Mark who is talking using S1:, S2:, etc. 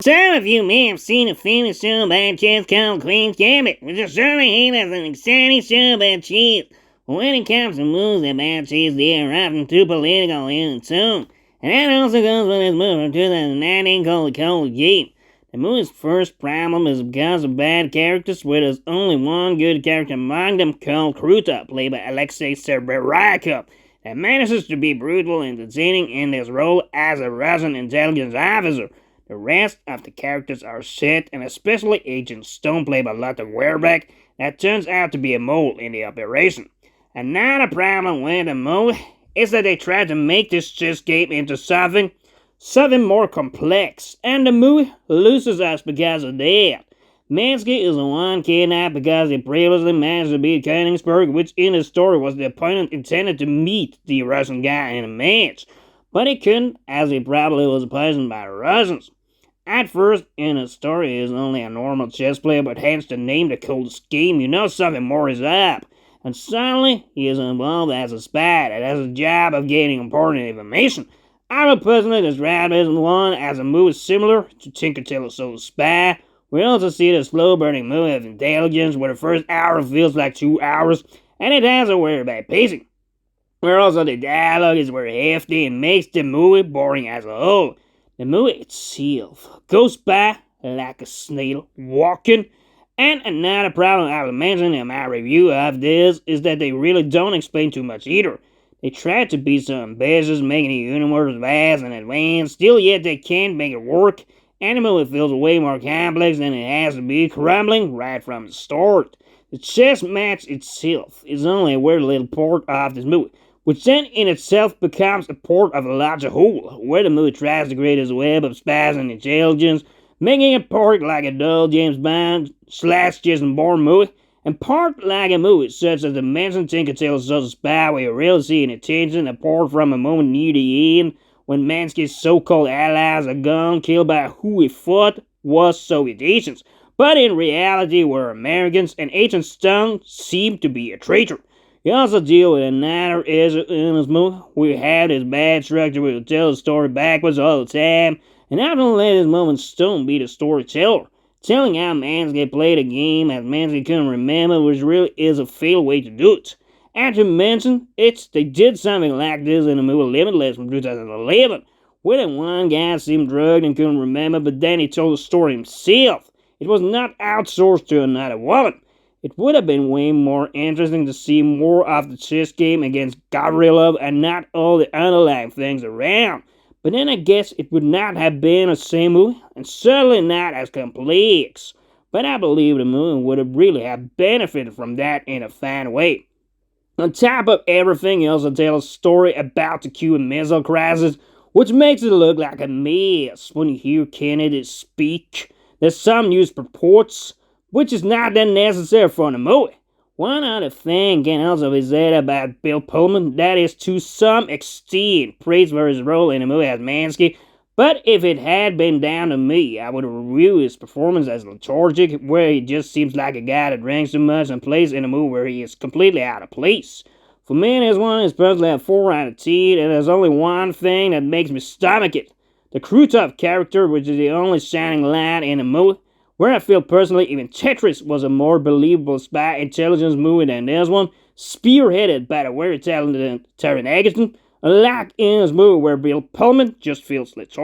S1: Some of you may have seen a famous show about chess called Queen's Gambit, which is certainly hailed as an exciting show about chess. When it comes to moves about chess, they are often too political in its own. And that also goes with this move from 2019 called the Cold Game. The movie's first problem is because of bad characters, where there's only one good character among them called Krutov, played by Alexei Serberakov, that manages to be brutal and entertaining in his role as a Russian intelligence officer. The rest of the characters are set, and especially Agent Stone, played by Lotte Wehrbeck, that turns out to be a mole in the operation. Another problem with the movie is that they try to make this chess game into something more complex, and the movie loses us because of that. Mansky is the one kidnapped because he previously managed to beat Königsberg, which in the story was the opponent intended to meet the Russian guy in a match. But he couldn't, as he probably was poisoned by the Russians. At first, in the story, he is only a normal chess player, but hence the name the coldest game, you know something more is up. And suddenly, he is involved as a spy that has a job of getting important information. I would personally describe this one as a movie similar to Tinker Tailor Soldier Spy. We also see the slow-burning movie of intelligence, where the first hour feels like 2 hours, and it has a very bad pacing. Where also the dialogue is very hefty and makes the movie boring as a whole. The movie itself goes by like a snail walking. And another problem I will mention in my review of this is that they really don't explain too much either. They try to be so ambitious, making the universe vast and advanced, still yet they can't make it work, and the movie feels way more complex than it has to be, crumbling right from the start. The chess match itself is only a weird little part of this movie, which then in itself becomes a part of a larger whole, where the movie tries to create its web of spies and intelligence, making it part like a dull James Bond / Jason Bourne movie, and part like a movie such as the mentioned Tinker Tailor Soldier Spy, where you really see any tension apart from a moment near the end when Mansky's so-called allies are gone, killed by who he thought was Soviet agents, but in reality were Americans, and Agent Stone seemed to be a traitor. You also deal with another issue in this movie. We have this bad structure where we tell the story backwards all the time, and I don't let this moment Stone be the storyteller, telling how Mansky played a game as Mansky couldn't remember, which really is a failed way to do it. And to mention, they did something like this in the movie Limitless from 2011, where the one guy seemed drugged and couldn't remember, but then he told the story himself. It was not outsourced to another woman. It would have been way more interesting to see more of the chess game against Gavrilov and not all the underlying things around. But then I guess it would not have been the same movie, and certainly not as complex. But I believe the movie would have really have benefited from that in a fine way. On top of everything, he also tells a story about the Cuban Missile Crisis, which makes it look like a mess when you hear Kennedy speak. There's some news reports, which is not that necessary for the movie. One other thing can also be said about Bill Pullman, that is to some extent praised for his role in the movie as Mansky, but if it had been down to me, I would review his performance as lethargic, where he just seems like a guy that drinks too much and plays in a movie where he is completely out of place. For me, this one is personally a 4 out of 10, and there's only one thing that makes me stomach it. The Krutov character, which is the only shining light in the movie, where I feel personally even Tetris was a more believable spy intelligence movie than this one, spearheaded by the very talented Taron Egerton, unlike in this movie where Bill Pullman just feels lethargic.